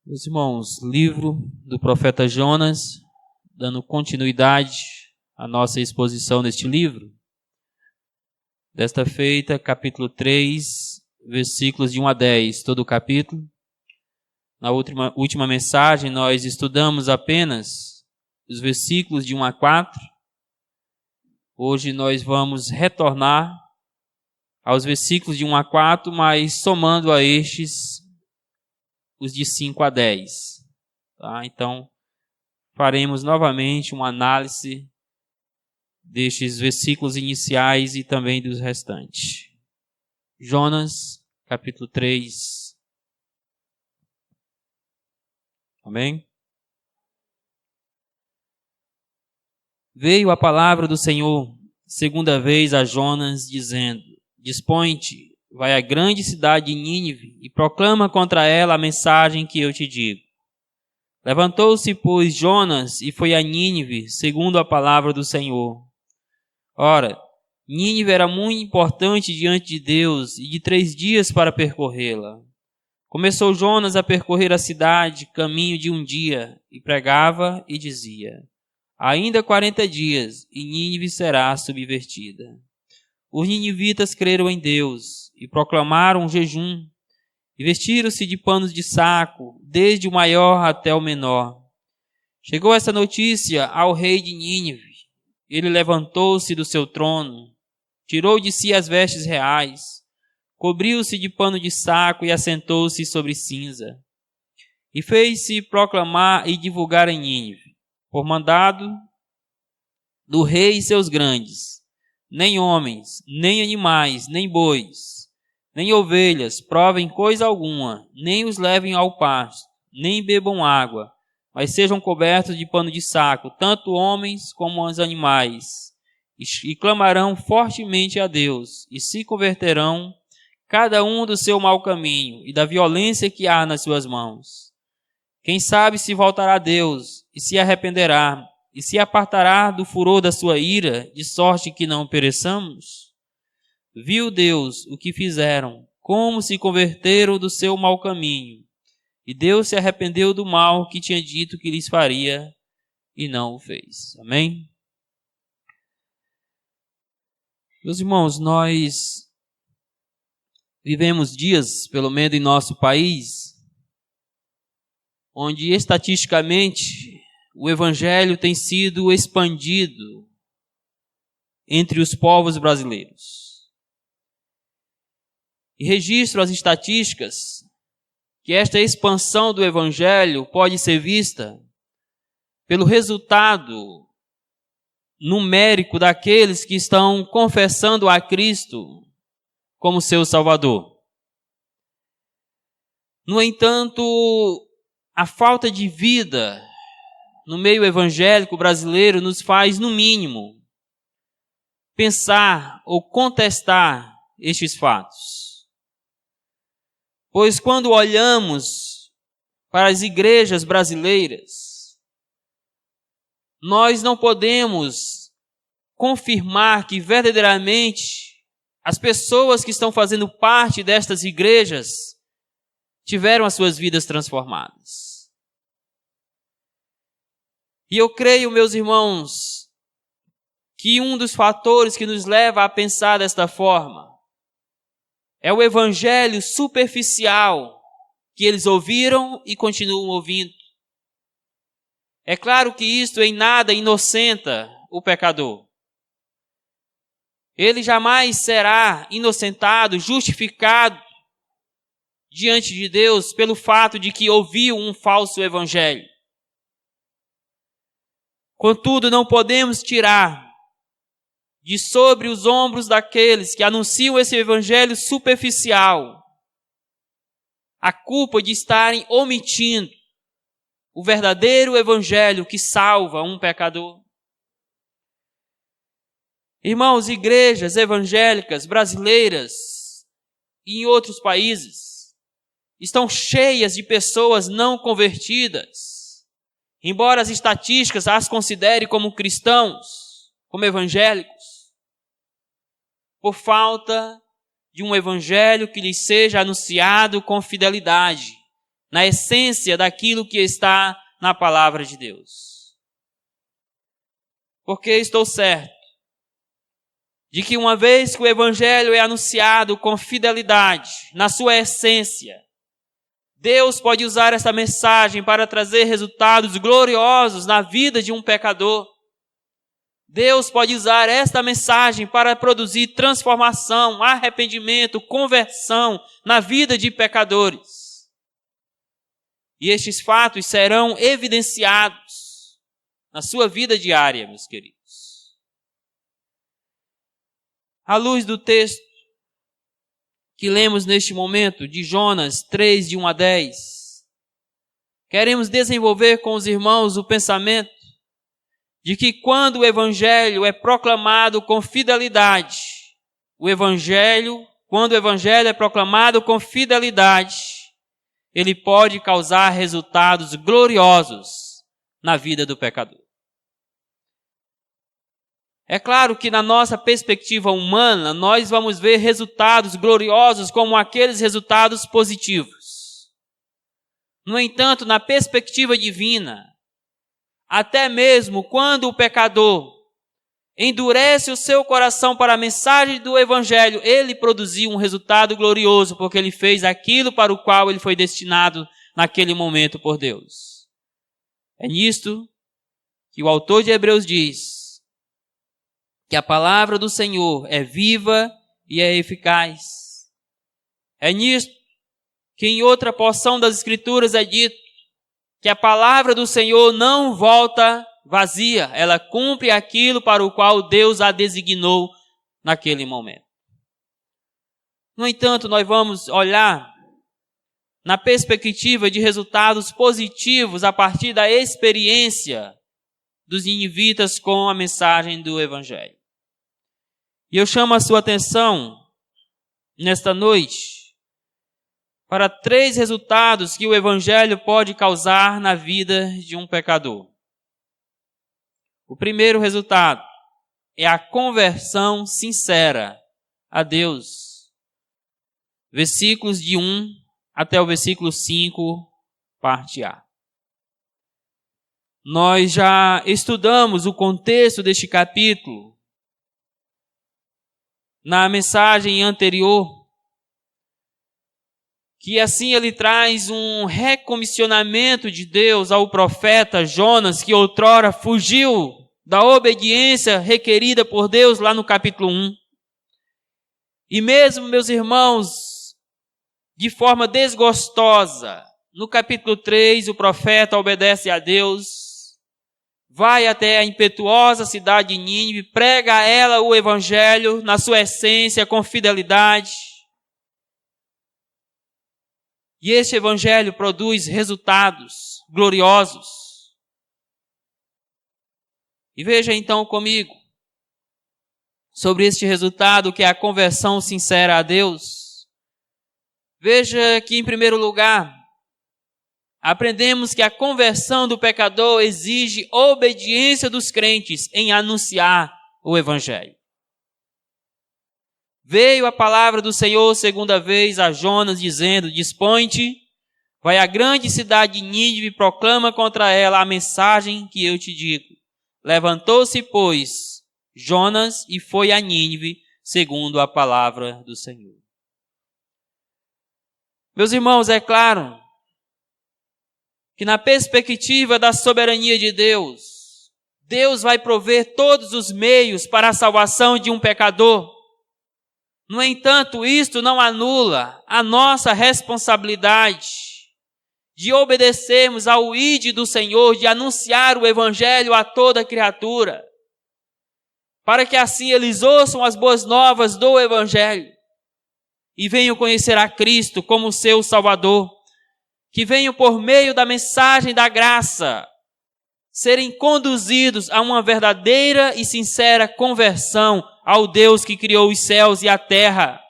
Meus irmãos, livro do profeta Jonas, dando continuidade à nossa exposição neste livro. Desta feita, capítulo 3, versículos de 1 a 10, todo o capítulo. Na última mensagem, nós estudamos apenas os versículos de 1 a 4. Hoje nós vamos retornar aos versículos de 1 a 4, mas somando a estes os de 5 a 10. Tá? Então, faremos novamente uma análise destes versículos iniciais e também dos restantes. Jonas, capítulo 3. Amém? Veio a palavra do Senhor segunda vez a Jonas, dizendo: Dispõe-te, vai à grande cidade de Nínive e proclama contra ela a mensagem que eu te digo. Levantou-se, pois, Jonas e foi a Nínive, segundo a palavra do Senhor. Ora, Nínive era muito importante diante de Deus e de 3 dias para percorrê-la. Começou Jonas a percorrer a cidade, caminho de um dia, e pregava e dizia: Ainda 40 dias, e Nínive será subvertida. Os ninivitas creram em Deus e proclamaram um jejum, e vestiram-se de panos de saco, desde o maior até o menor. Chegou essa notícia ao rei de Nínive. Ele levantou-se do seu trono, tirou de si as vestes reais, cobriu-se de pano de saco e assentou-se sobre cinza. E fez-se proclamar e divulgar em Nínive, por mandado do rei e seus grandes: nem homens, nem animais, nem bois, nem ovelhas provem coisa alguma, nem os levem ao pasto, nem bebam água, mas sejam cobertos de pano de saco, tanto homens como os animais, e clamarão fortemente a Deus, e se converterão, cada um do seu mau caminho e da violência que há nas suas mãos. Quem sabe se voltará a Deus e se arrependerá, e se apartará do furor da sua ira, de sorte que não pereçamos? Viu Deus o que fizeram, como se converteram do seu mau caminho, e Deus se arrependeu do mal que tinha dito que lhes faria, e não o fez. Amém? Meus irmãos, nós vivemos dias, pelo menos em nosso país, onde estatisticamente o evangelho tem sido expandido entre os povos brasileiros. E registro as estatísticas que esta expansão do evangelho pode ser vista pelo resultado numérico daqueles que estão confessando a Cristo como seu Salvador. No entanto, a falta de vida no meio evangélico brasileiro nos faz, no mínimo, pensar ou contestar estes fatos. Pois quando olhamos para as igrejas brasileiras, nós não podemos confirmar que verdadeiramente as pessoas que estão fazendo parte destas igrejas tiveram as suas vidas transformadas. E eu creio, meus irmãos, que um dos fatores que nos leva a pensar desta forma é o evangelho superficial que eles ouviram e continuam ouvindo. É claro que isto em nada inocenta o pecador. Ele jamais será inocentado, justificado diante de Deus pelo fato de que ouviu um falso evangelho. Contudo, não podemos tirar de sobre os ombros daqueles que anunciam esse evangelho superficial a culpa de estarem omitindo o verdadeiro evangelho que salva um pecador. Irmãos, igrejas evangélicas brasileiras e em outros países estão cheias de pessoas não convertidas, embora as estatísticas as considerem como cristãos, como evangélicos, por falta de um evangelho que lhes seja anunciado com fidelidade, na essência daquilo que está na palavra de Deus. Porque estou certo de que uma vez que o Evangelho é anunciado com fidelidade, na sua essência, Deus pode usar essa mensagem para trazer resultados gloriosos na vida de um pecador. Deus pode usar esta mensagem para produzir transformação, arrependimento, conversão na vida de pecadores. E estes fatos serão evidenciados na sua vida diária, meus queridos. À luz do texto que lemos neste momento, de Jonas 3, de 1 a 10, queremos desenvolver com os irmãos o pensamento de que quando o Evangelho é proclamado com fidelidade, quando o Evangelho é proclamado com fidelidade, ele pode causar resultados gloriosos na vida do pecador. É claro que na nossa perspectiva humana, nós vamos ver resultados gloriosos como aqueles resultados positivos. No entanto, na perspectiva divina, até mesmo quando o pecador endurece o seu coração para a mensagem do Evangelho, ele produziu um resultado glorioso, porque ele fez aquilo para o qual ele foi destinado naquele momento por Deus. É nisto que o autor de Hebreus diz que a palavra do Senhor é viva e é eficaz. É nisto que em outra porção das Escrituras é dito que a palavra do Senhor não volta vazia, ela cumpre aquilo para o qual Deus a designou naquele momento. No entanto, nós vamos olhar na perspectiva de resultados positivos a partir da experiência dos ninivitas com a mensagem do Evangelho. E eu chamo a sua atenção nesta noite para 3 resultados que o Evangelho pode causar na vida de um pecador. O primeiro resultado é a conversão sincera a Deus. Versículos de 1 até o versículo 5, parte A. Nós já estudamos o contexto deste capítulo na mensagem anterior, que assim ele traz um recomissionamento de Deus ao profeta Jonas, que outrora fugiu da obediência requerida por Deus lá no capítulo 1. E mesmo, meus irmãos, de forma desgostosa, no capítulo 3, o profeta obedece a Deus, vai até a impetuosa cidade de Nínive, prega a ela o Evangelho na sua essência, com fidelidade. E este Evangelho produz resultados gloriosos. E veja então comigo sobre este resultado que é a conversão sincera a Deus. Veja que, em primeiro lugar, aprendemos que a conversão do pecador exige obediência dos crentes em anunciar o Evangelho. Veio a palavra do Senhor segunda vez a Jonas, dizendo: dispõe-te, vai à grande cidade de Nínive e proclama contra ela a mensagem que eu te digo. Levantou-se, pois, Jonas e foi a Nínive, segundo a palavra do Senhor. Meus irmãos, é claro que na perspectiva da soberania de Deus, Deus vai prover todos os meios para a salvação de um pecador. No entanto, isto não anula a nossa responsabilidade de obedecermos ao ID do Senhor, de anunciar o Evangelho a toda criatura, para que assim eles ouçam as boas novas do Evangelho e venham conhecer a Cristo como seu Salvador, que venham por meio da mensagem da graça serem conduzidos a uma verdadeira e sincera conversão ao Deus que criou os céus e a terra.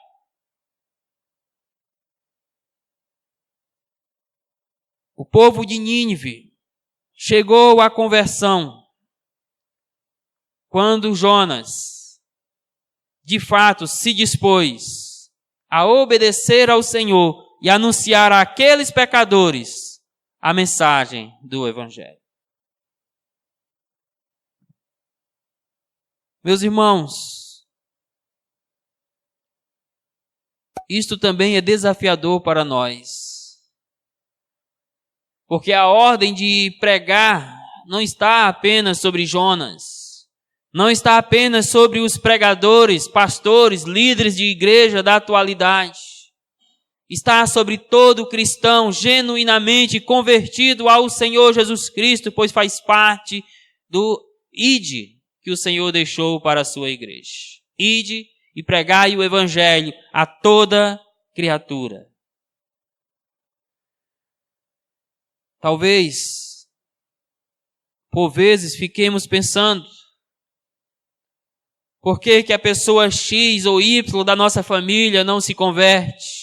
O povo de Nínive chegou à conversão quando Jonas, de fato, se dispôs a obedecer ao Senhor e anunciar àqueles pecadores a mensagem do Evangelho. Meus irmãos, isto também é desafiador para nós, porque a ordem de pregar não está apenas sobre Jonas, não está apenas sobre os pregadores, pastores, líderes de igreja da atualidade. Está sobre todo cristão genuinamente convertido ao Senhor Jesus Cristo, pois faz parte do ide que o Senhor deixou para a sua igreja. Ide e pregai o Evangelho a toda criatura. Talvez, por vezes, fiquemos pensando, por que a pessoa X ou Y da nossa família não se converte?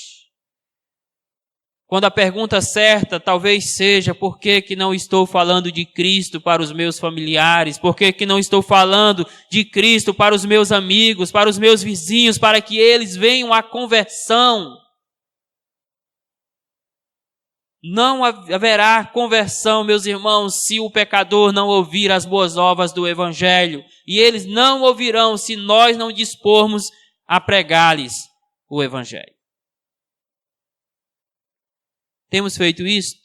Quando a pergunta certa talvez seja, por que não estou falando de Cristo para os meus familiares? Por que não estou falando de Cristo para os meus amigos, para os meus vizinhos, para que eles venham à conversão? Não haverá conversão, meus irmãos, se o pecador não ouvir as boas novas do Evangelho. E eles não ouvirão se nós não dispormos a pregar-lhes o Evangelho. Temos feito isto?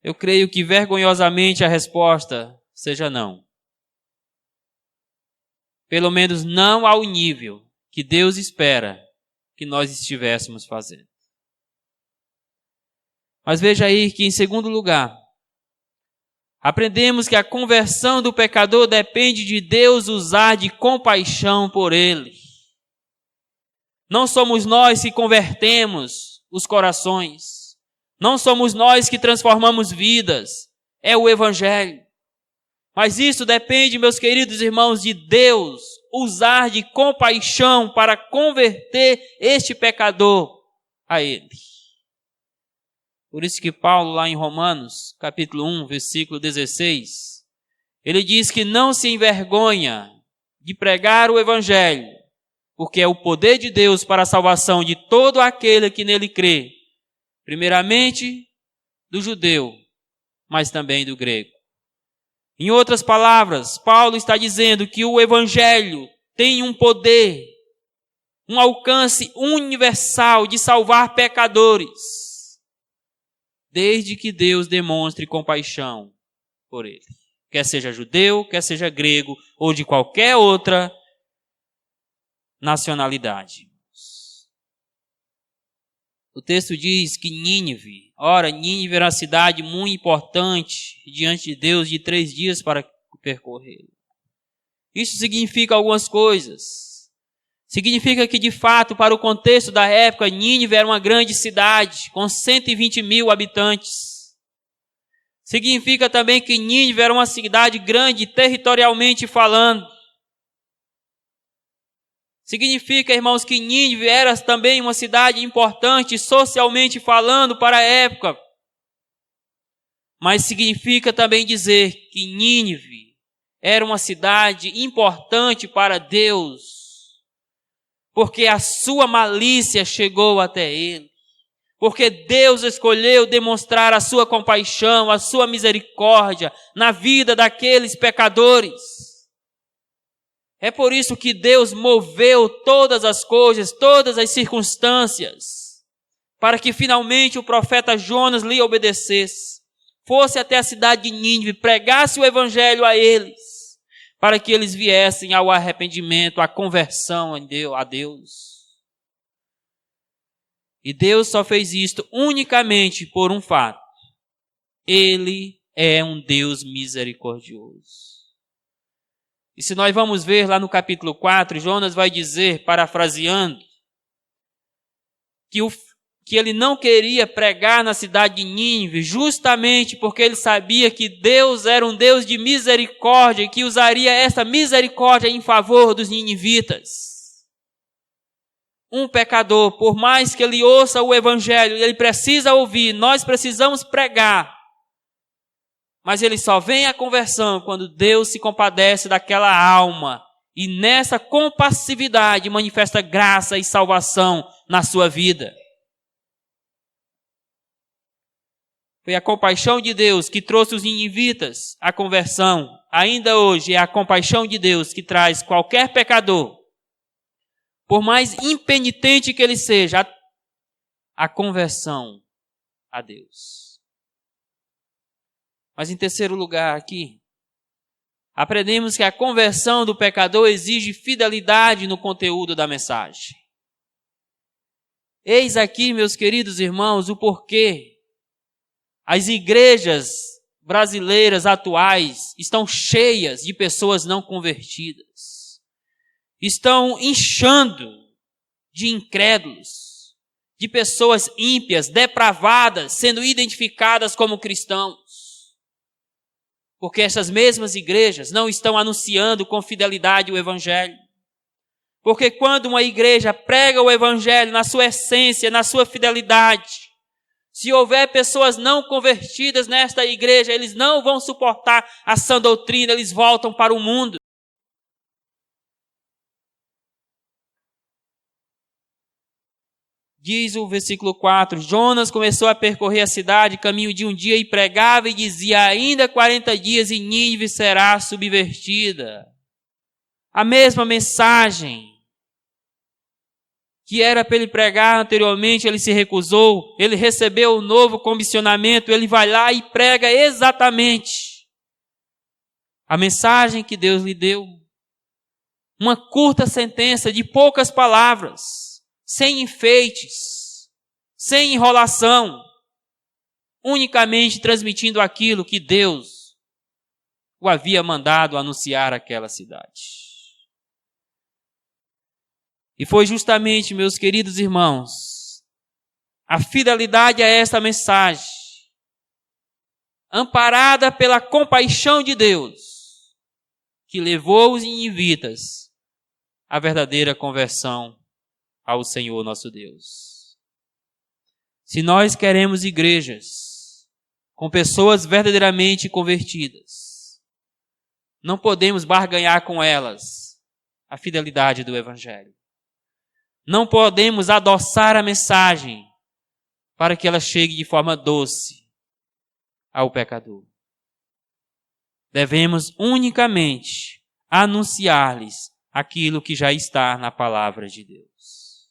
Eu creio que vergonhosamente a resposta seja não. Pelo menos não ao nível que Deus espera que nós estivéssemos fazendo. Mas veja aí que, em segundo lugar, aprendemos que a conversão do pecador depende de Deus usar de compaixão por ele. Não somos nós que convertemos os corações. Não somos nós que transformamos vidas. É o Evangelho. Mas isso depende, meus queridos irmãos, de Deus usar de compaixão para converter este pecador a Ele. Por isso que Paulo, lá em Romanos, capítulo 1, versículo 16, ele diz que não se envergonha de pregar o Evangelho, porque é o poder de Deus para a salvação de todo aquele que nele crê, primeiramente do judeu, mas também do grego. Em outras palavras, Paulo está dizendo que o Evangelho tem um poder, um alcance universal de salvar pecadores, desde que Deus demonstre compaixão por ele. Quer seja judeu, quer seja grego, ou de qualquer outra nacionalidade. O texto diz que Nínive era uma cidade muito importante diante de Deus, de 3 dias para percorrer. Isso significa algumas coisas. Significa que, de fato, para o contexto da época, Nínive era uma grande cidade, com 120 mil habitantes. Significa também que Nínive era uma cidade grande, territorialmente falando. Significa, irmãos, que Nínive era também uma cidade importante, socialmente falando, para a época. Mas significa também dizer que Nínive era uma cidade importante para Deus, porque a sua malícia chegou até ele. Porque Deus escolheu demonstrar a sua compaixão, a sua misericórdia na vida daqueles pecadores. É por isso que Deus moveu todas as coisas, todas as circunstâncias, para que finalmente o profeta Jonas lhe obedecesse, fosse até a cidade de Nínive, pregasse o Evangelho a eles, para que eles viessem ao arrependimento, à conversão a Deus. E Deus só fez isto unicamente por um fato. Ele é um Deus misericordioso. E se nós vamos ver lá no capítulo 4, Jonas vai dizer, parafraseando, que ele não queria pregar na cidade de Nínive, justamente porque ele sabia que Deus era um Deus de misericórdia e que usaria essa misericórdia em favor dos ninivitas. Um pecador, por mais que ele ouça o Evangelho, ele precisa ouvir, nós precisamos pregar. Mas ele só vem à conversão quando Deus se compadece daquela alma. E nessa compassividade manifesta graça e salvação na sua vida. Foi a compaixão de Deus que trouxe os ninivitas à conversão. Ainda hoje é a compaixão de Deus que traz qualquer pecador, por mais impenitente que ele seja, a conversão a Deus. Mas em terceiro lugar aqui, aprendemos que a conversão do pecador exige fidelidade no conteúdo da mensagem. Eis aqui, meus queridos irmãos, o porquê as igrejas brasileiras atuais estão cheias de pessoas não convertidas. Estão inchando de incrédulos, de pessoas ímpias, depravadas, sendo identificadas como cristãos. Porque essas mesmas igrejas não estão anunciando com fidelidade o Evangelho. Porque quando uma igreja prega o Evangelho na sua essência, na sua fidelidade, se houver pessoas não convertidas nesta igreja, eles não vão suportar a sã doutrina, eles voltam para o mundo. Diz o versículo 4, Jonas começou a percorrer a cidade, caminho de um dia, e pregava e dizia, ainda 40 dias e Nínive será subvertida. A mesma mensagem que era para ele pregar anteriormente, ele se recusou, ele recebeu o novo comissionamento, ele vai lá e prega exatamente a mensagem que Deus lhe deu. Uma curta sentença de poucas palavras, sem enfeites, sem enrolação, unicamente transmitindo aquilo que Deus o havia mandado anunciar àquela cidade. E foi justamente, meus queridos irmãos, a fidelidade a esta mensagem, amparada pela compaixão de Deus, que levou os ninivitas à verdadeira conversão ao Senhor nosso Deus. Se nós queremos igrejas com pessoas verdadeiramente convertidas, não podemos barganhar com elas a fidelidade do Evangelho. Não podemos adoçar a mensagem para que ela chegue de forma doce ao pecador. Devemos unicamente anunciar-lhes aquilo que já está na palavra de Deus.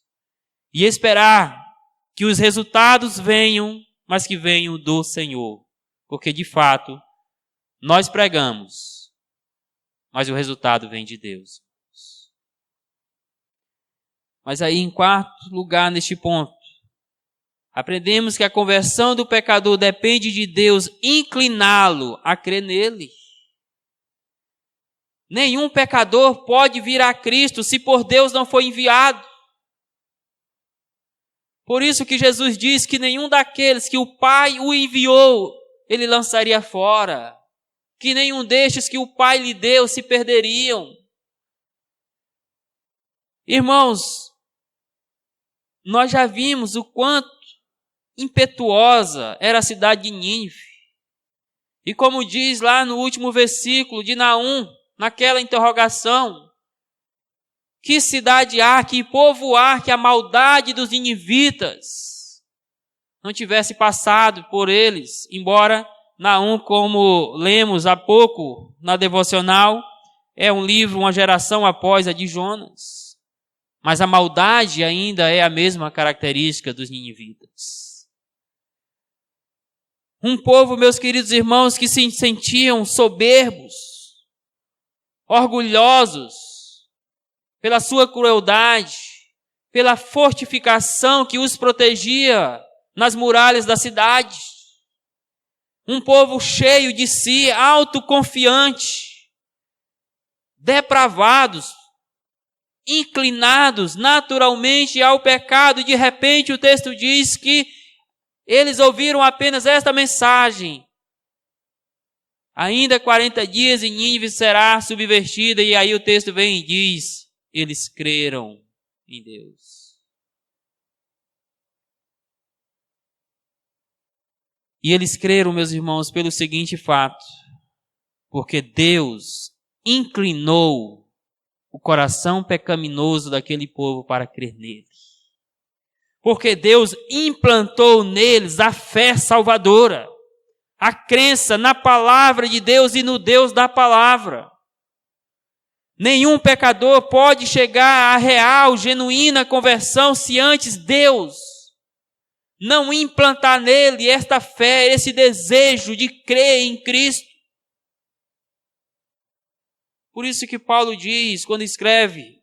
E esperar que os resultados venham, mas que venham do Senhor. Porque, de fato, nós pregamos, mas o resultado vem de Deus. Mas aí, em quarto lugar, neste ponto, aprendemos que a conversão do pecador depende de Deus incliná-lo a crer nele. Nenhum pecador pode vir a Cristo se por Deus não foi enviado. Por isso que Jesus diz que nenhum daqueles que o Pai o enviou, ele lançaria fora. Que nenhum destes que o Pai lhe deu se perderiam. Irmãos, nós já vimos o quanto impetuosa era a cidade de Nínive. E como diz lá no último versículo de Naum, naquela interrogação, que cidade há, que povo há, que a maldade dos ninivitas não tivesse passado por eles, embora Naum, como lemos há pouco na devocional, é um livro, uma geração após a de Jonas. Mas a maldade ainda é a mesma característica dos ninivitas. Um povo, meus queridos irmãos, que se sentiam soberbos, orgulhosos, pela sua crueldade, pela fortificação que os protegia nas muralhas da cidade. Um povo cheio de si, autoconfiante, depravados, inclinados naturalmente ao pecado. De repente o texto diz que eles ouviram apenas esta mensagem. Ainda 40 dias e Nínive será subvertida. E aí o texto vem e diz, eles creram em Deus. E eles creram, meus irmãos, pelo seguinte fato. Porque Deus inclinou o coração pecaminoso daquele povo para crer nele. Porque Deus implantou neles a fé salvadora, a crença na palavra de Deus e no Deus da palavra. Nenhum pecador pode chegar à real, genuína conversão se antes Deus não implantar nele esta fé, esse desejo de crer em Cristo. Por isso que Paulo diz, quando escreve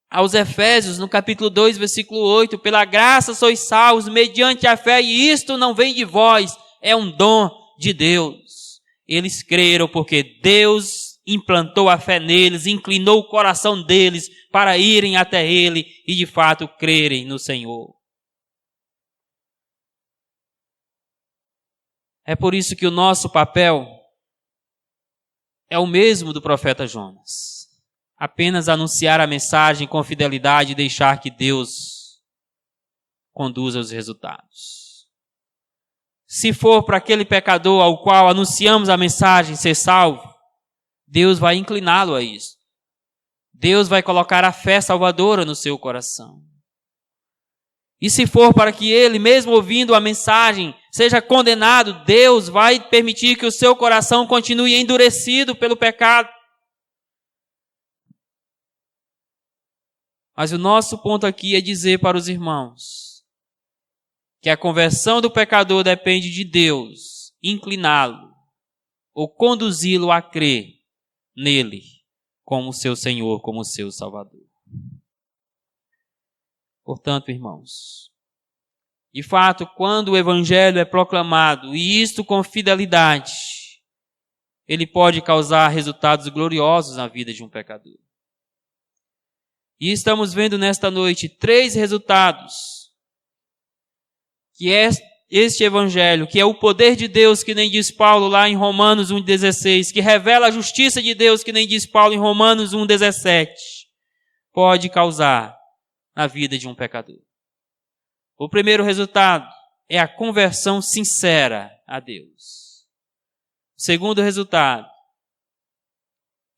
aos Efésios, no capítulo 2, versículo 8, pela graça sois salvos mediante a fé, e isto não vem de vós, é um dom de Deus. Eles creram porque Deus implantou a fé neles, inclinou o coração deles para irem até Ele e de fato crerem no Senhor. É por isso que o nosso papel é o mesmo do profeta Jonas. Apenas anunciar a mensagem com fidelidade e deixar que Deus conduza os resultados. Se for para aquele pecador ao qual anunciamos a mensagem ser salvo, Deus vai incliná-lo a isso. Deus vai colocar a fé salvadora no seu coração. E se for para que ele, mesmo ouvindo a mensagem, seja condenado, Deus vai permitir que o seu coração continue endurecido pelo pecado. Mas o nosso ponto aqui é dizer para os irmãos que a conversão do pecador depende de Deus incliná-lo ou conduzi-lo a crer nele como seu Senhor, como seu Salvador. Portanto, irmãos, de fato, quando o Evangelho é proclamado, e isto com fidelidade, ele pode causar resultados gloriosos na vida de um pecador. E estamos vendo nesta noite 3 resultados, que é este Evangelho, que é o poder de Deus, que nem diz Paulo lá em Romanos 1,16, que revela a justiça de Deus, que nem diz Paulo em Romanos 1,17, pode causar na vida de um pecador. O primeiro resultado é a conversão sincera a Deus. O segundo resultado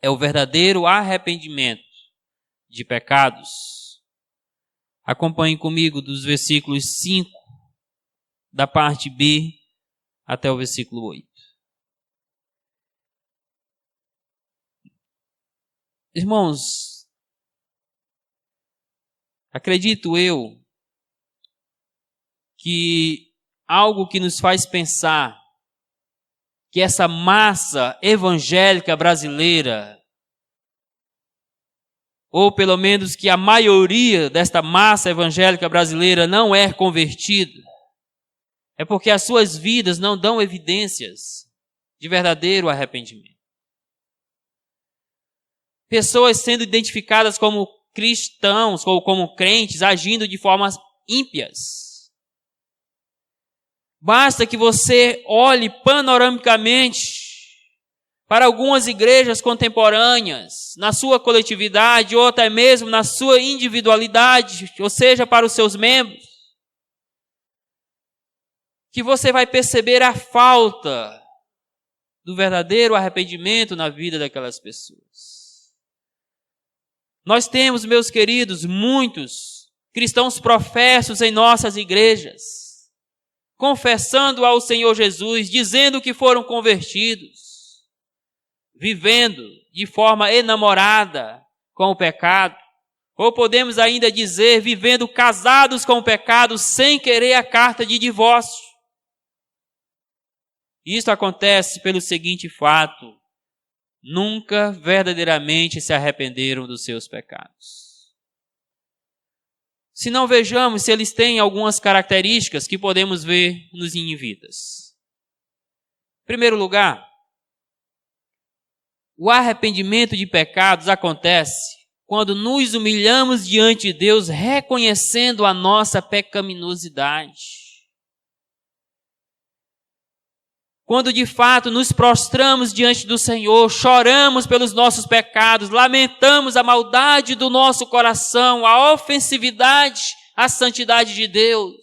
é o verdadeiro arrependimento de pecados. Acompanhe comigo dos versículos 5 da parte B até o versículo 8. Irmãos, acredito eu que algo que nos faz pensar que essa massa evangélica brasileira, ou pelo menos que a maioria desta massa evangélica brasileira não é convertida, é porque as suas vidas não dão evidências de verdadeiro arrependimento. Pessoas sendo identificadas como cristãos ou como crentes, agindo de formas ímpias. Basta que você olhe panoramicamente para algumas igrejas contemporâneas, na sua coletividade ou até mesmo na sua individualidade, ou seja, para os seus membros, que você vai perceber a falta do verdadeiro arrependimento na vida daquelas pessoas. Nós temos, meus queridos, muitos cristãos professos em nossas igrejas, confessando ao Senhor Jesus, dizendo que foram convertidos, vivendo de forma enamorada com o pecado, ou podemos ainda dizer, vivendo casados com o pecado sem querer a carta de divórcio. Isso acontece pelo seguinte fato: nunca verdadeiramente se arrependeram dos seus pecados. Se não, vejamos se eles têm algumas características que podemos ver nos ninivitas. Em primeiro lugar, o arrependimento de pecados acontece quando nos humilhamos diante de Deus, reconhecendo a nossa pecaminosidade. Quando de fato nos prostramos diante do Senhor, choramos pelos nossos pecados, lamentamos a maldade do nosso coração, a ofensividade à santidade de Deus.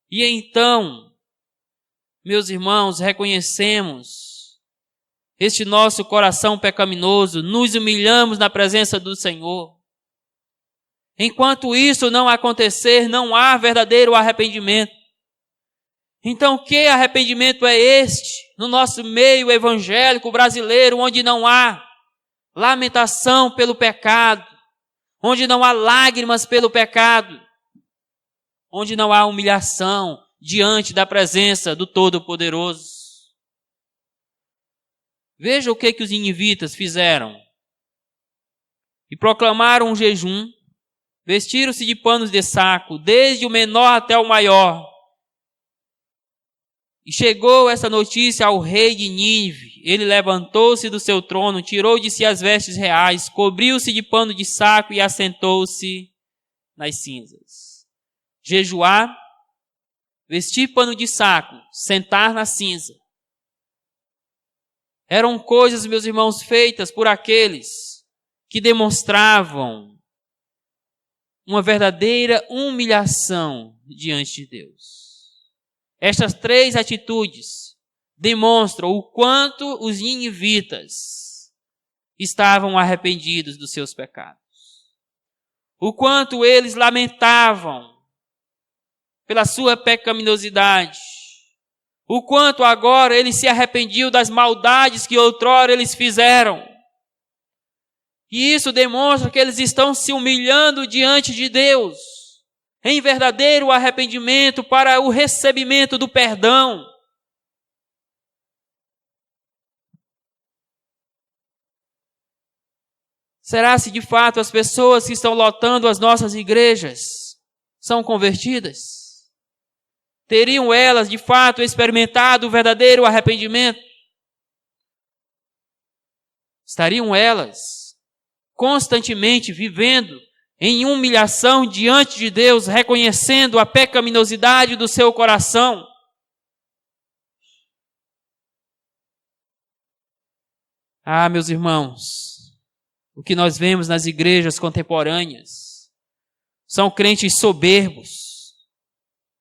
E então, meus irmãos, reconhecemos este nosso coração pecaminoso, nos humilhamos na presença do Senhor. Enquanto isso não acontecer, não há verdadeiro arrependimento. Então, que arrependimento é este no nosso meio evangélico brasileiro, onde não há lamentação pelo pecado, onde não há lágrimas pelo pecado, onde não há humilhação diante da presença do Todo-Poderoso? Veja o que os ninivitas fizeram. E proclamaram um jejum, vestiram-se de panos de saco, desde o menor até o maior. E chegou essa notícia ao rei de Nínive. Ele levantou-se do seu trono, tirou de si as vestes reais, cobriu-se de pano de saco e assentou-se nas cinzas. Jejuar, vestir pano de saco, sentar na cinza. Eram coisas, meus irmãos, feitas por aqueles que demonstravam uma verdadeira humilhação diante de Deus. Estas três atitudes demonstram o quanto os ninivitas estavam arrependidos dos seus pecados. O quanto eles lamentavam pela sua pecaminosidade. O quanto agora eles se arrependiam das maldades que outrora eles fizeram. E isso demonstra que eles estão se humilhando diante de Deus, em verdadeiro arrependimento para o recebimento do perdão. Será se de fato as pessoas que estão lotando as nossas igrejas são convertidas? Teriam elas de fato experimentado o verdadeiro arrependimento? Estariam elas constantemente vivendo em humilhação diante de Deus, reconhecendo a pecaminosidade do seu coração? Ah, meus irmãos, o que nós vemos nas igrejas contemporâneas são crentes soberbos,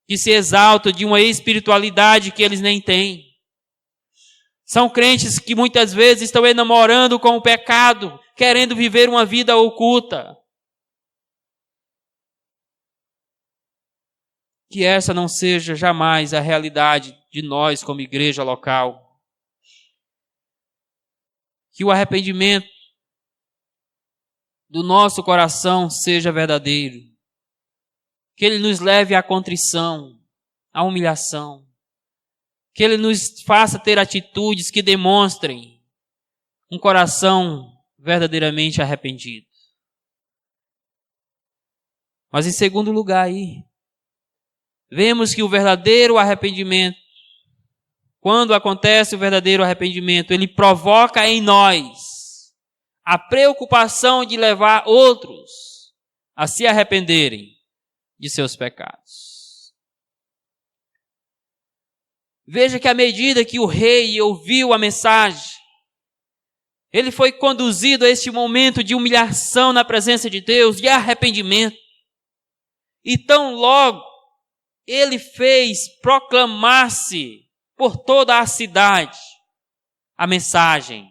que se exaltam de uma espiritualidade que eles nem têm. São crentes que muitas vezes estão enamorando com o pecado, querendo viver uma vida oculta. Que essa não seja jamais a realidade de nós como igreja local. Que o arrependimento do nosso coração seja verdadeiro. Que ele nos leve à contrição, à humilhação. Que ele nos faça ter atitudes que demonstrem um coração verdadeiramente arrependido. Mas em segundo lugar aí, vemos que o verdadeiro arrependimento, quando acontece o verdadeiro arrependimento, ele provoca em nós a preocupação de levar outros a se arrependerem de seus pecados. Veja que à medida que o rei ouviu a mensagem, ele foi conduzido a este momento de humilhação na presença de Deus, de arrependimento. E tão logo ele fez proclamar-se por toda a cidade a mensagem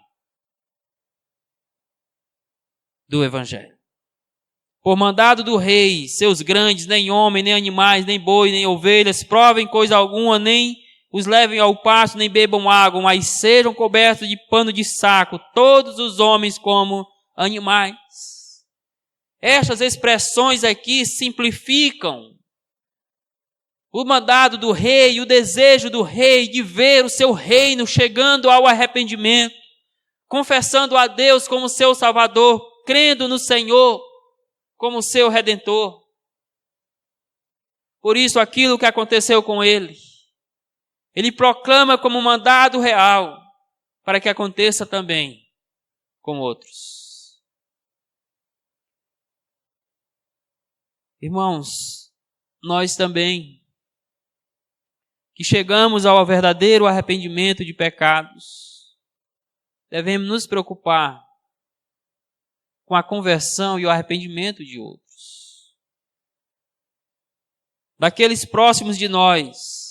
do Evangelho. Por mandado do rei, seus grandes, nem homem, nem animais, nem boi, nem ovelhas, provem coisa alguma, nem os levem ao pasto, nem bebam água, mas sejam cobertos de pano de saco, todos os homens como animais. Estas expressões aqui simplificam o mandado do rei, o desejo do rei de ver o seu reino chegando ao arrependimento, confessando a Deus como seu Salvador, crendo no Senhor como seu Redentor. Por isso, aquilo que aconteceu com ele proclama como mandado real, para que aconteça também com outros. Irmãos, nós também, que chegamos ao verdadeiro arrependimento de pecados, devemos nos preocupar com a conversão e o arrependimento de outros. Daqueles próximos de nós,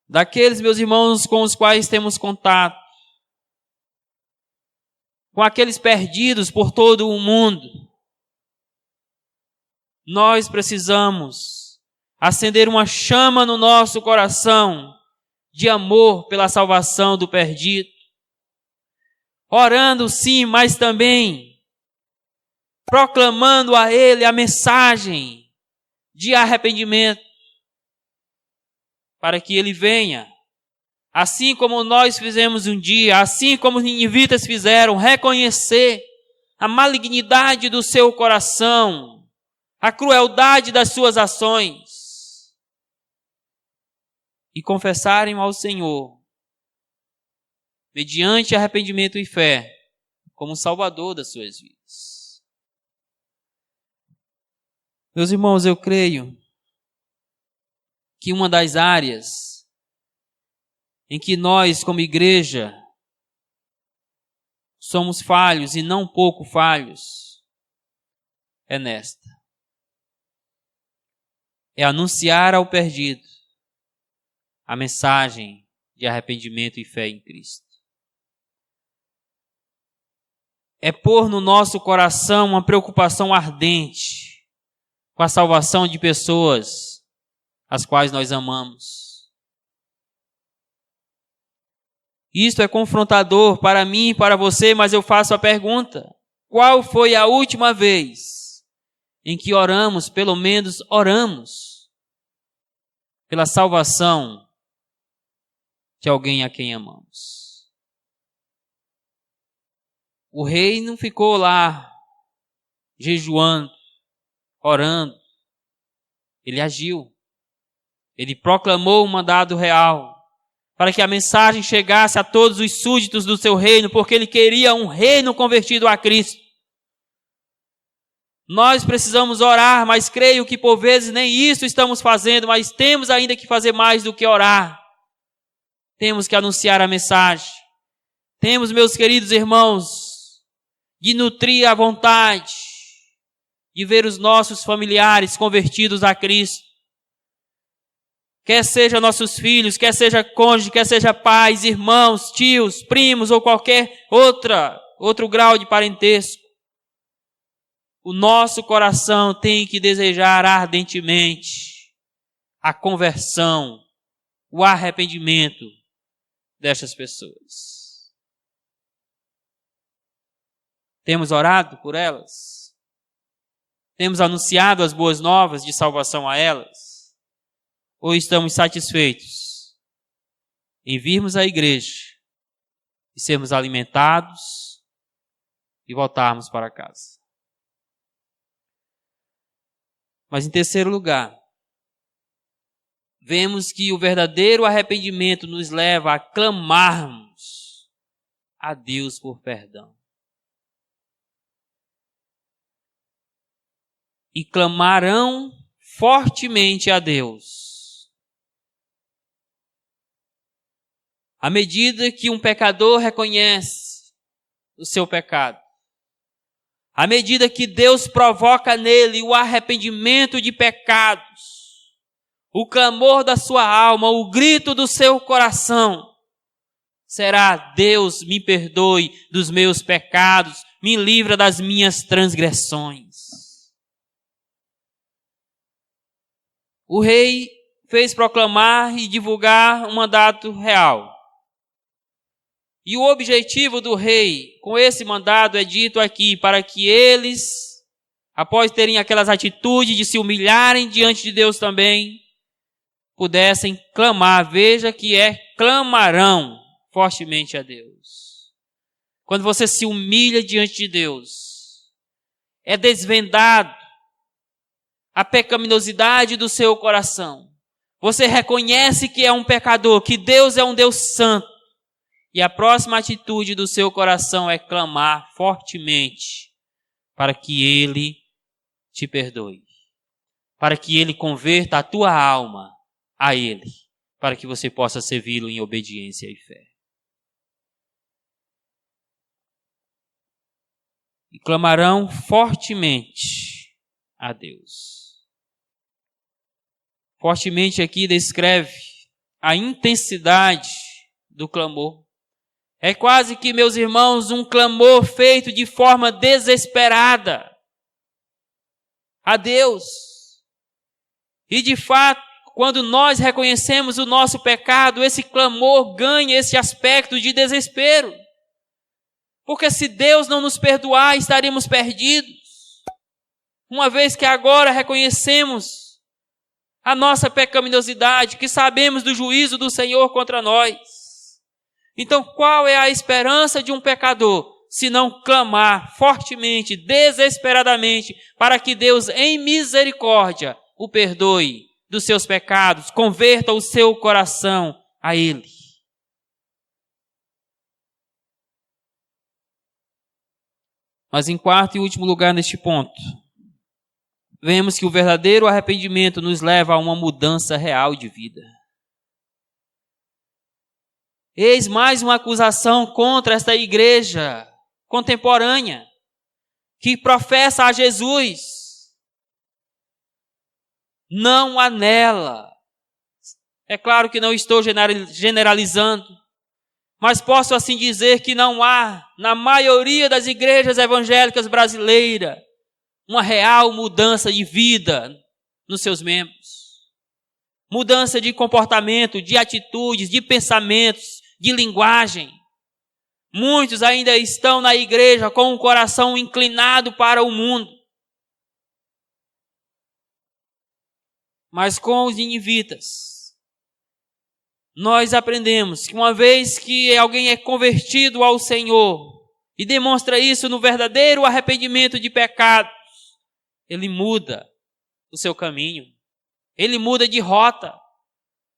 daqueles, meus irmãos, com os quais temos contato, com aqueles perdidos por todo o mundo. Nós precisamos acender uma chama no nosso coração de amor pela salvação do perdido. Orando sim, mas também proclamando a ele a mensagem de arrependimento, para que ele venha, assim como nós fizemos um dia, assim como os ninivitas fizeram, reconhecer a malignidade do seu coração, a crueldade das suas ações, e confessarem ao Senhor, mediante arrependimento e fé, como Salvador das suas vidas. Meus irmãos, eu creio que uma das áreas em que nós, como igreja, somos falhos e não pouco falhos, é nesta. É anunciar ao perdido a mensagem de arrependimento e fé em Cristo. É pôr no nosso coração uma preocupação ardente com a salvação de pessoas as quais nós amamos. Isto é confrontador para mim e para você, mas eu faço a pergunta: qual foi a última vez em que oramos, pelo menos oramos, pela salvação de alguém a quem amamos? O rei não ficou lá jejuando, orando. Ele agiu. Ele proclamou o mandado real para que a mensagem chegasse a todos os súditos do seu reino, porque ele queria um reino convertido a Cristo. Nós precisamos orar, mas creio que por vezes nem isso estamos fazendo, mas temos ainda que fazer mais do que orar. Temos que anunciar a mensagem. Temos, meus queridos irmãos, de nutrir a vontade de ver os nossos familiares convertidos a Cristo. Quer seja nossos filhos, quer seja cônjuge, quer seja pais, irmãos, tios, primos ou qualquer outro grau de parentesco. O nosso coração tem que desejar ardentemente a conversão, o arrependimento destas pessoas. Temos orado por elas? Temos anunciado as boas novas de salvação a elas? Ou estamos satisfeitos em virmos à igreja e sermos alimentados e voltarmos para casa? Mas em terceiro lugar, vemos que o verdadeiro arrependimento nos leva a clamarmos a Deus por perdão. E clamarão fortemente a Deus. À medida que um pecador reconhece o seu pecado, à medida que Deus provoca nele o arrependimento de pecados, o clamor da sua alma, o grito do seu coração, será: Deus, me perdoe dos meus pecados, me livra das minhas transgressões. O rei fez proclamar e divulgar um mandato real. E o objetivo do rei com esse mandado é dito aqui, para que eles, após terem aquelas atitudes de se humilharem diante de Deus também, pudessem clamar. Veja que clamarão fortemente a Deus. Quando você se humilha diante de Deus, é desvendado a pecaminosidade do seu coração. Você reconhece que é um pecador, que Deus é um Deus santo. E a próxima atitude do seu coração é clamar fortemente para que Ele te perdoe. Para que Ele converta a tua alma a Ele. Para que você possa servi-lo em obediência e fé. E clamarão fortemente a Deus. Fortemente aqui descreve a intensidade do clamor. É quase que, meus irmãos, um clamor feito de forma desesperada a Deus. E de fato, quando nós reconhecemos o nosso pecado, esse clamor ganha esse aspecto de desespero. Porque se Deus não nos perdoar, estaremos perdidos. Uma vez que agora reconhecemos a nossa pecaminosidade, que sabemos do juízo do Senhor contra nós. Então, qual é a esperança de um pecador, se não clamar fortemente, desesperadamente, para que Deus, em misericórdia, o perdoe dos seus pecados, converta o seu coração a Ele? Mas em quarto e último lugar neste ponto, vemos que o verdadeiro arrependimento nos leva a uma mudança real de vida. Eis mais uma acusação contra esta igreja contemporânea, que professa a Jesus. Não há nela. É claro que não estou generalizando, mas posso assim dizer que não há, na maioria das igrejas evangélicas brasileiras, uma real mudança de vida nos seus membros. Mudança de comportamento, de atitudes, de pensamentos, de linguagem. Muitos ainda estão na igreja com o coração inclinado para o mundo. Mas com os ninivitas, nós aprendemos que uma vez que alguém é convertido ao Senhor e demonstra isso no verdadeiro arrependimento de pecados, ele muda o seu caminho, ele muda de rota,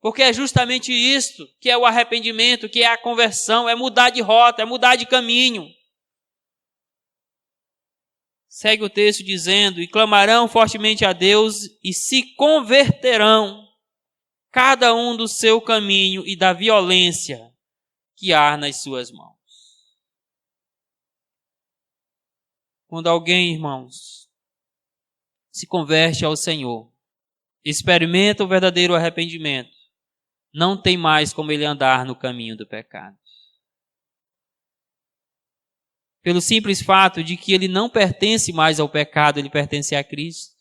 porque é justamente isto que é o arrependimento, que é a conversão, é mudar de rota, é mudar de caminho. Segue o texto dizendo: e clamarão fortemente a Deus e se converterão, cada um do seu caminho e da violência que há nas suas mãos. Quando alguém, irmãos, se converte ao Senhor, experimenta o verdadeiro arrependimento, não tem mais como ele andar no caminho do pecado. Pelo simples fato de que ele não pertence mais ao pecado, ele pertence a Cristo.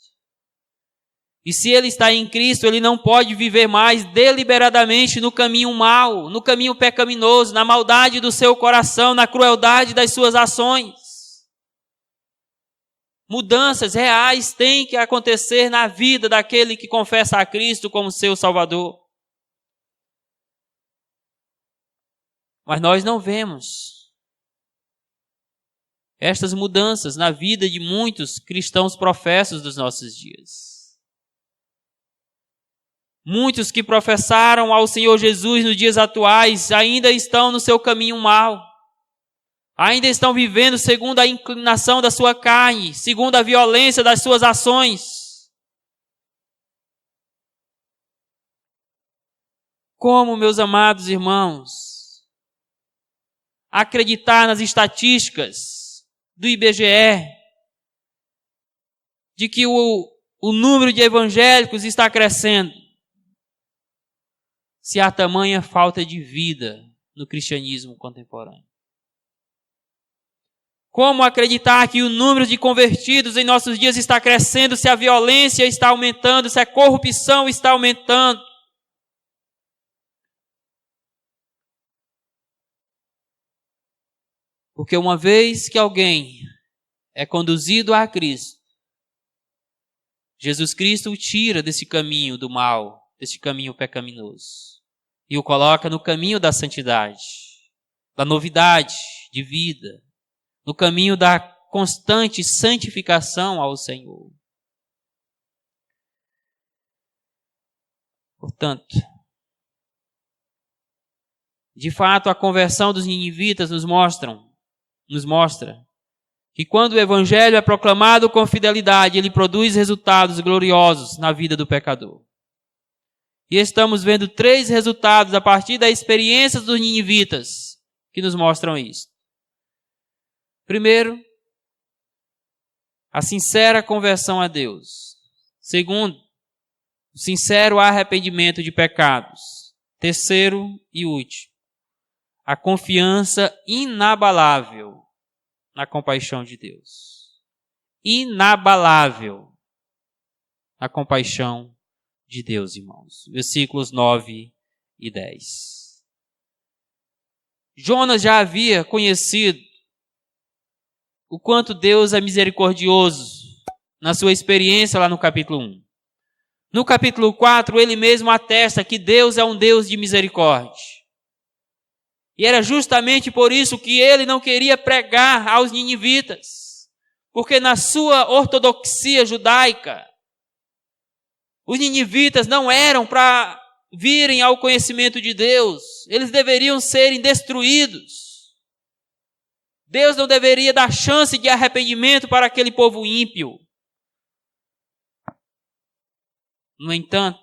E se ele está em Cristo, ele não pode viver mais deliberadamente no caminho mau, no caminho pecaminoso, na maldade do seu coração, na crueldade das suas ações. Mudanças reais têm que acontecer na vida daquele que confessa a Cristo como seu Salvador. Mas nós não vemos estas mudanças na vida de muitos cristãos professos dos nossos dias. Muitos que professaram ao Senhor Jesus nos dias atuais ainda estão no seu caminho mau. Ainda estão vivendo segundo a inclinação da sua carne, segundo a violência das suas ações. Como, meus amados irmãos, acreditar nas estatísticas do IBGE de que o número de evangélicos está crescendo, se há tamanha falta de vida no cristianismo contemporâneo? Como acreditar que o número de convertidos em nossos dias está crescendo, se a violência está aumentando, se a corrupção está aumentando? Porque uma vez que alguém é conduzido a Cristo, Jesus Cristo o tira desse caminho do mal, desse caminho pecaminoso, e o coloca no caminho da santidade, da novidade de vida, no caminho da constante santificação ao Senhor. Portanto, de fato, a conversão dos ninivitas nos mostra que quando o evangelho é proclamado com fidelidade, ele produz resultados gloriosos na vida do pecador. E estamos vendo 3 resultados a partir das experiências dos ninivitas que nos mostram isso. Primeiro, a sincera conversão a Deus. Segundo, o sincero arrependimento de pecados. Terceiro e último, a confiança inabalável na compaixão de Deus. Inabalável na compaixão de Deus, irmãos. Versículos 9 e 10. Jonas já havia conhecido o quanto Deus é misericordioso na sua experiência lá no capítulo 1. No capítulo 4, ele mesmo atesta que Deus é um Deus de misericórdia. E era justamente por isso que ele não queria pregar aos ninivitas, porque na sua ortodoxia judaica, os ninivitas não eram para virem ao conhecimento de Deus, eles deveriam serem destruídos. Deus não deveria dar chance de arrependimento para aquele povo ímpio. No entanto,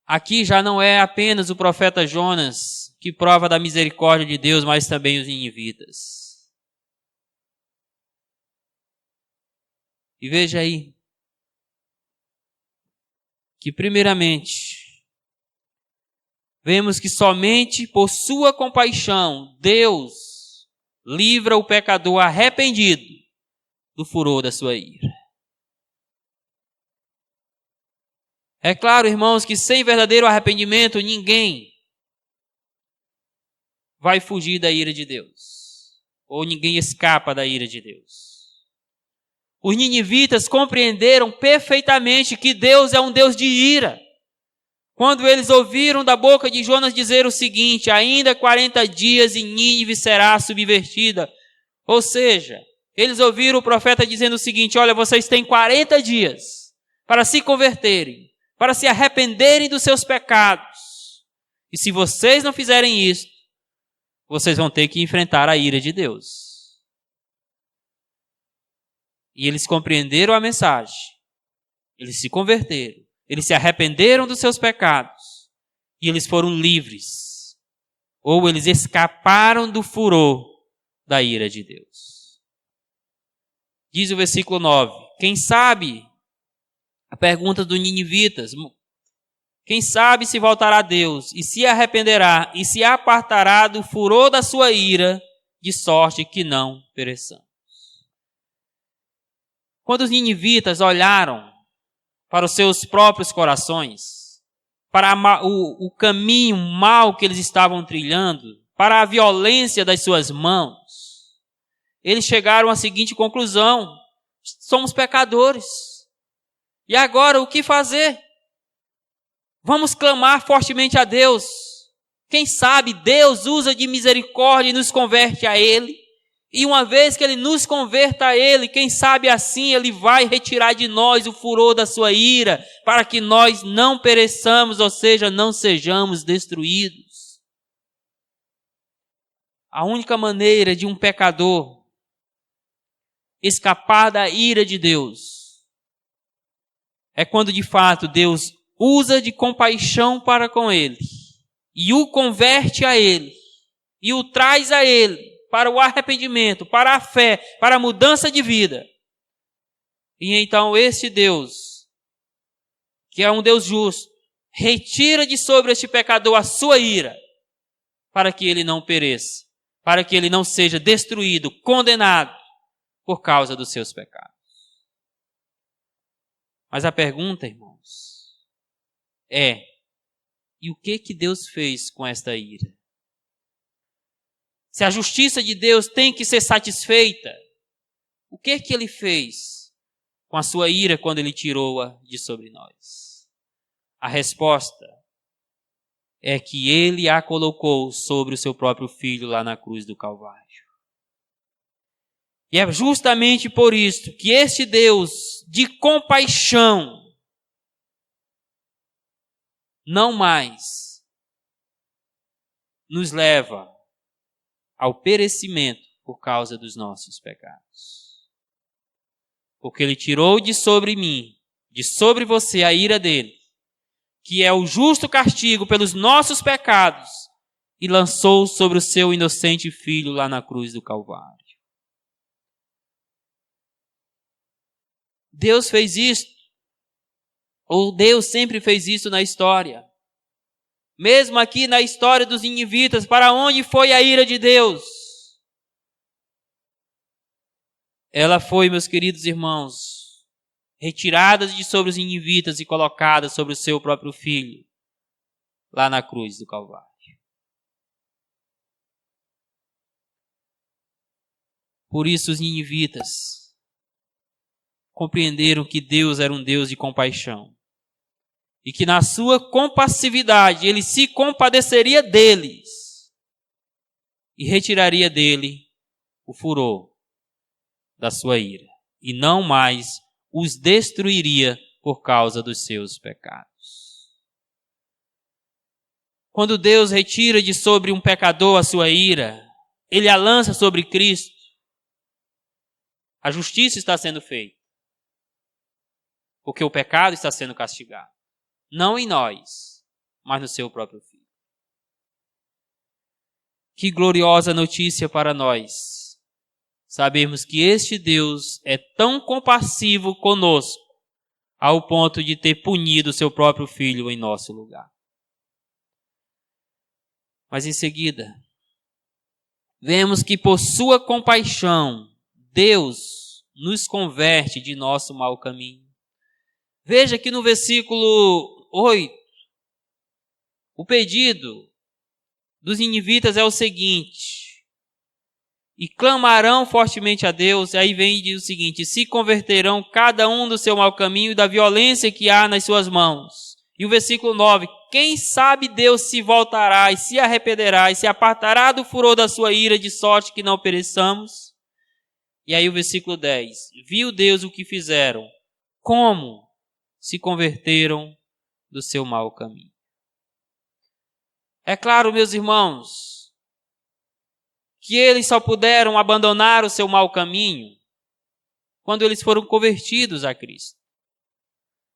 aqui já não é apenas o profeta Jonas que prova da misericórdia de Deus, mas também os ninivitas. E veja aí, que primeiramente, vemos que somente por sua compaixão, Deus livra o pecador arrependido do furor da sua ira. É claro, irmãos, que sem verdadeiro arrependimento, ninguém vai fugir da ira de Deus. Ou ninguém escapa da ira de Deus. Os ninivitas compreenderam perfeitamente que Deus é um Deus de ira. Quando eles ouviram da boca de Jonas dizer o seguinte: ainda 40 dias e Nínive será subvertida. Ou seja, eles ouviram o profeta dizendo o seguinte: olha, vocês têm 40 dias para se converterem, para se arrependerem dos seus pecados. E se vocês não fizerem isso, vocês vão ter que enfrentar a ira de Deus. E eles compreenderam a mensagem. Eles se converteram. Eles se arrependeram dos seus pecados. E eles foram livres. Ou eles escaparam do furor da ira de Deus. Diz o versículo 9. Quem sabe, a pergunta dos ninivitas, quem sabe se voltará a Deus e se arrependerá e se apartará do furor da sua ira, de sorte que não pereçamos. Quando os ninivitas olharam para os seus próprios corações, para o caminho mau que eles estavam trilhando, para a violência das suas mãos, eles chegaram à seguinte conclusão: somos pecadores. E agora o que fazer? Vamos clamar fortemente a Deus. Quem sabe Deus usa de misericórdia e nos converte a Ele. E uma vez que Ele nos converta a Ele, quem sabe assim Ele vai retirar de nós o furor da sua ira, para que nós não pereçamos, ou seja, não sejamos destruídos. A única maneira de um pecador escapar da ira de Deus é quando de fato Deus usa de compaixão para com ele e o converte a Ele e o traz a Ele para o arrependimento, para a fé, para a mudança de vida. E então este Deus, que é um Deus justo, retira de sobre este pecador a sua ira, para que ele não pereça, para que ele não seja destruído, condenado por causa dos seus pecados. Mas a pergunta, irmãos, é: e o que Deus fez com esta ira? Se a justiça de Deus tem que ser satisfeita, o que Ele fez com a sua ira quando Ele tirou-a de sobre nós? A resposta é que Ele a colocou sobre o seu próprio Filho lá na cruz do Calvário. E é justamente por isso que este Deus de compaixão não mais nos leva ao perecimento por causa dos nossos pecados. Porque Ele tirou de sobre mim, de sobre você, a ira dEle, que é o justo castigo pelos nossos pecados, e lançou sobre o seu inocente Filho lá na cruz do Calvário. Deus fez isso, ou Deus sempre fez isso na história. Mesmo aqui na história dos ninivitas, para onde foi a ira de Deus? Ela foi, meus queridos irmãos, retirada de sobre os ninivitas e colocada sobre o seu próprio filho, lá na cruz do Calvário. Por isso os ninivitas compreenderam que Deus era um Deus de compaixão. E que na sua compassividade ele se compadeceria deles e retiraria dele o furor da sua ira. E não mais os destruiria por causa dos seus pecados. Quando Deus retira de sobre um pecador a sua ira, ele a lança sobre Cristo. A justiça está sendo feita. Porque o pecado está sendo castigado. Não em nós, mas no seu próprio Filho. Que gloriosa notícia para nós. Sabemos que este Deus é tão compassivo conosco, ao ponto de ter punido o seu próprio Filho em nosso lugar. Mas em seguida, vemos que por sua compaixão, Deus nos converte de nosso mau caminho. Veja que no versículo 8, o pedido dos ninivitas é o seguinte: e clamarão fortemente a Deus. Aí vem e diz o seguinte: se converterão cada um do seu mau caminho e da violência que há nas suas mãos. E o versículo 9: quem sabe Deus se voltará e se arrependerá e se apartará do furor da sua ira, de sorte que não pereçamos. E aí o versículo 10: viu Deus o que fizeram, como se converteram do seu mau caminho. É claro, meus irmãos, que eles só puderam abandonar o seu mau caminho quando eles foram convertidos a Cristo.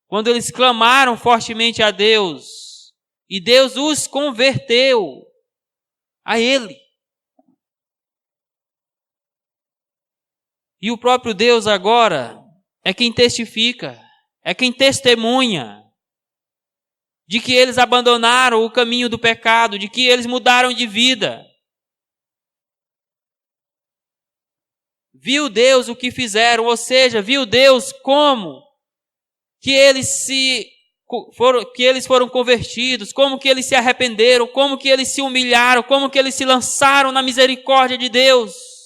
Quando eles clamaram fortemente a Deus e Deus os converteu a Ele. E o próprio Deus agora é quem testifica, é quem testemunha de que eles abandonaram o caminho do pecado, de que eles mudaram de vida. Viu Deus o que fizeram, ou seja, viu Deus como que eles foram convertidos, como que eles se arrependeram, como que eles se humilharam, como que eles se lançaram na misericórdia de Deus.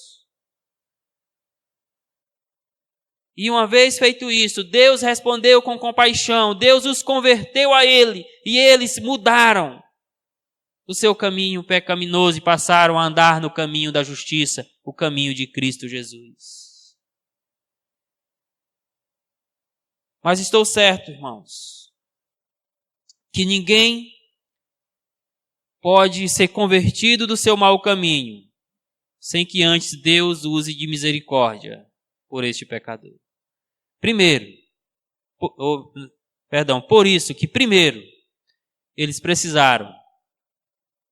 E uma vez feito isso, Deus respondeu com compaixão, Deus os converteu a Ele, e eles mudaram o seu caminho pecaminoso e passaram a andar no caminho da justiça, o caminho de Cristo Jesus. Mas estou certo, irmãos, que ninguém pode ser convertido do seu mau caminho sem que antes Deus use de misericórdia por este pecador. Por isso que primeiro eles precisaram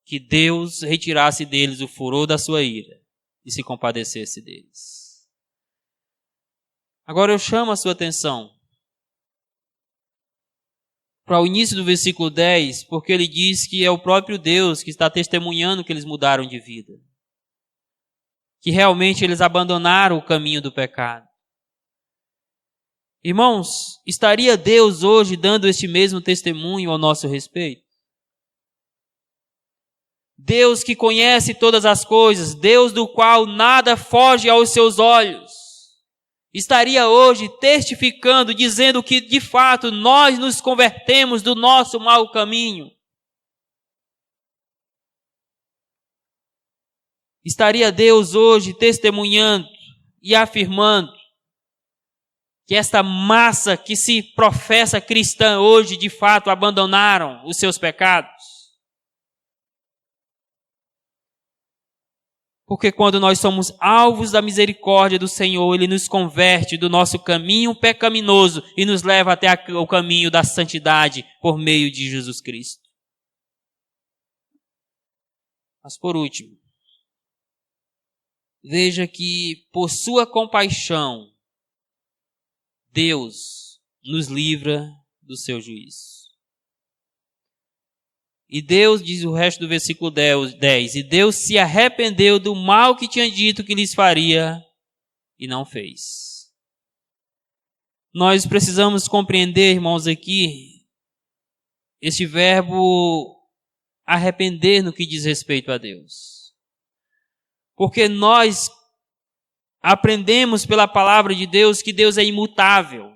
que Deus retirasse deles o furor da sua ira e se compadecesse deles. Agora eu chamo a sua atenção para o início do versículo 10, porque ele diz que é o próprio Deus que está testemunhando que eles mudaram de vida. Que realmente eles abandonaram o caminho do pecado. Irmãos, estaria Deus hoje dando este mesmo testemunho ao nosso respeito? Deus que conhece todas as coisas, Deus do qual nada foge aos seus olhos, estaria hoje testificando, dizendo que de fato nós nos convertemos do nosso mau caminho? Estaria Deus hoje testemunhando e afirmando que esta massa que se professa cristã hoje, de fato, abandonaram os seus pecados? Porque quando nós somos alvos da misericórdia do Senhor, Ele nos converte do nosso caminho pecaminoso e nos leva até o caminho da santidade por meio de Jesus Cristo. Mas por último, veja que por sua compaixão, Deus nos livra do seu juízo. E Deus, diz o resto do versículo 10, e Deus se arrependeu do mal que tinha dito que lhes faria e não fez. Nós precisamos compreender, irmãos, aqui, este verbo arrepender no que diz respeito a Deus. Porque nós aprendemos pela palavra de Deus que Deus é imutável.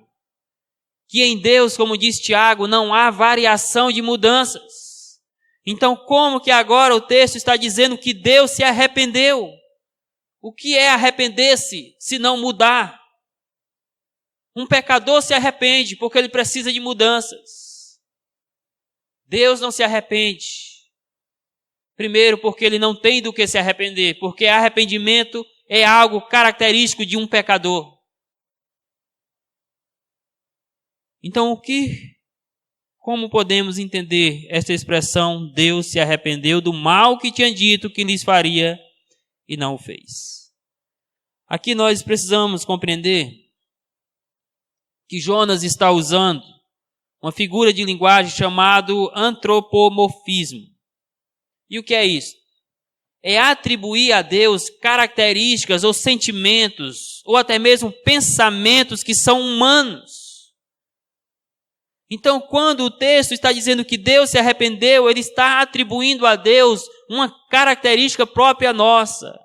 Que em Deus, como diz Tiago, não há variação de mudanças. Então, como que agora o texto está dizendo que Deus se arrependeu? O que é arrepender-se se não mudar? Um pecador se arrepende porque ele precisa de mudanças. Deus não se arrepende. Primeiro, porque ele não tem do que se arrepender, porque arrependimento é algo característico de um pecador. Então, como podemos entender esta expressão, Deus se arrependeu do mal que tinha dito que lhes faria e não o fez? Aqui nós precisamos compreender que Jonas está usando uma figura de linguagem chamada antropomorfismo. E o que é isso? É atribuir a Deus características ou sentimentos, ou até mesmo pensamentos que são humanos. Então, quando o texto está dizendo que Deus se arrependeu, ele está atribuindo a Deus uma característica própria nossa.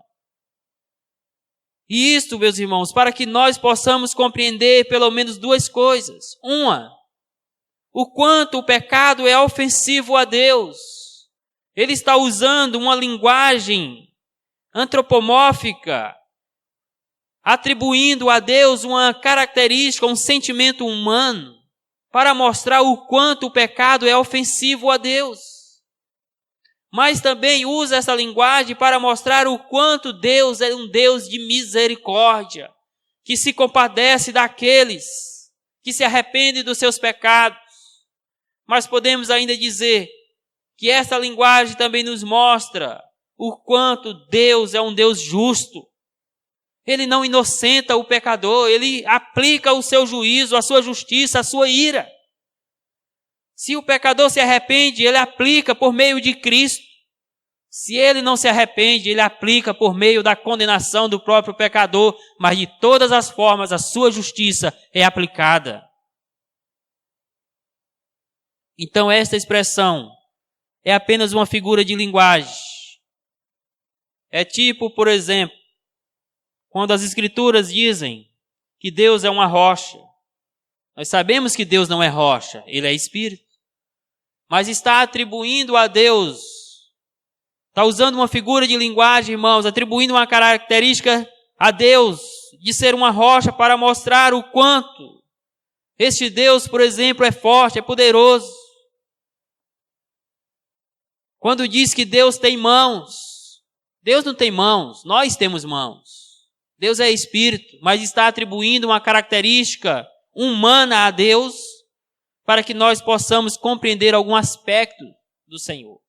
E isto, meus irmãos, para que nós possamos compreender pelo menos duas coisas. Uma, o quanto o pecado é ofensivo a Deus. Ele está usando uma linguagem antropomórfica, atribuindo a Deus uma característica, um sentimento humano, para mostrar o quanto o pecado é ofensivo a Deus. Mas também usa essa linguagem para mostrar o quanto Deus é um Deus de misericórdia, que se compadece daqueles que se arrependem dos seus pecados. Mas podemos ainda dizer que essa linguagem também nos mostra o quanto Deus é um Deus justo. Ele não inocenta o pecador, ele aplica o seu juízo, a sua justiça, a sua ira. Se o pecador se arrepende, ele aplica por meio de Cristo. Se ele não se arrepende, ele aplica por meio da condenação do próprio pecador, mas de todas as formas a sua justiça é aplicada. Então esta expressão é apenas uma figura de linguagem. É tipo, por exemplo, quando as Escrituras dizem que Deus é uma rocha. Nós sabemos que Deus não é rocha, Ele é Espírito. Mas está atribuindo a Deus, está usando uma figura de linguagem, irmãos, atribuindo uma característica a Deus de ser uma rocha para mostrar o quanto este Deus, por exemplo, é forte, é poderoso. Quando diz que Deus tem mãos, Deus não tem mãos, nós temos mãos. Deus é Espírito, mas está atribuindo uma característica humana a Deus para que nós possamos compreender algum aspecto do Senhor.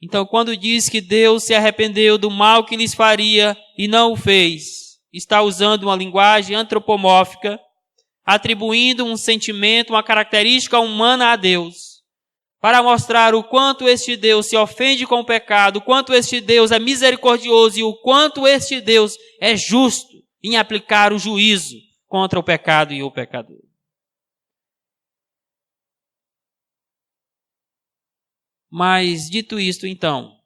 Então, quando diz que Deus se arrependeu do mal que lhes faria e não o fez, está usando uma linguagem antropomórfica, atribuindo um sentimento, uma característica humana a Deus, para mostrar o quanto este Deus se ofende com o pecado, o quanto este Deus é misericordioso e o quanto este Deus é justo em aplicar o juízo contra o pecado e o pecador. Mas, dito isto, então,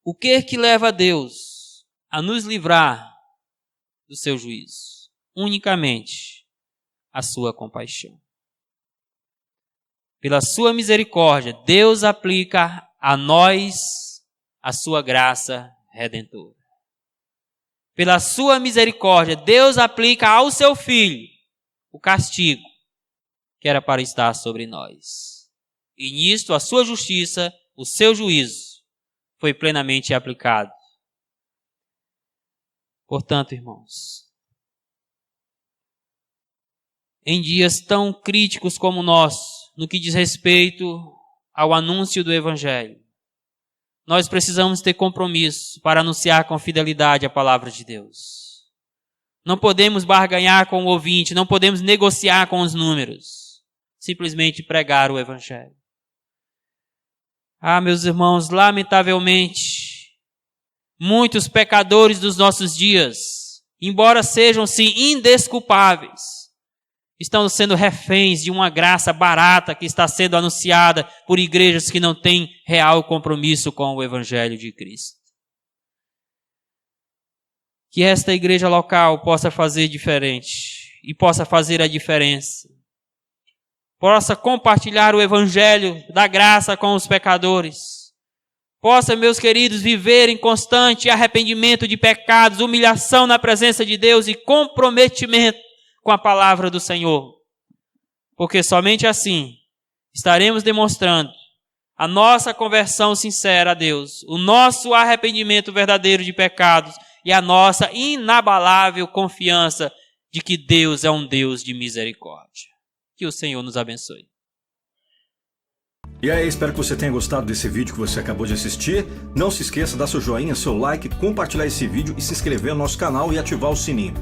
o que leva a Deus a nos livrar do seu juízo? Unicamente a sua compaixão. Pela sua misericórdia, Deus aplica a nós a sua graça redentora. Pela sua misericórdia, Deus aplica ao seu Filho o castigo que era para estar sobre nós. E nisto a sua justiça, o seu juízo, foi plenamente aplicado. Portanto, irmãos, em dias tão críticos como o nosso, no que diz respeito ao anúncio do Evangelho, nós precisamos ter compromisso para anunciar com fidelidade a palavra de Deus. Não podemos barganhar com o ouvinte, não podemos negociar com os números. Simplesmente pregar o Evangelho. Ah, meus irmãos, lamentavelmente, muitos pecadores dos nossos dias, embora sejam sim indesculpáveis, estão sendo reféns de uma graça barata que está sendo anunciada por igrejas que não têm real compromisso com o Evangelho de Cristo. Que esta igreja local possa fazer diferente e possa fazer a diferença. Possa compartilhar o Evangelho da graça com os pecadores. Possa, meus queridos, viver em constante arrependimento de pecados, humilhação na presença de Deus e comprometimento com a palavra do Senhor. Porque somente assim estaremos demonstrando a nossa conversão sincera a Deus, o nosso arrependimento verdadeiro de pecados e a nossa inabalável confiança de que Deus é um Deus de misericórdia. Que o Senhor nos abençoe. E aí, espero que você tenha gostado desse vídeo que você acabou de assistir. Não se esqueça de dar seu joinha, seu like, compartilhar esse vídeo e se inscrever no nosso canal e ativar o sininho.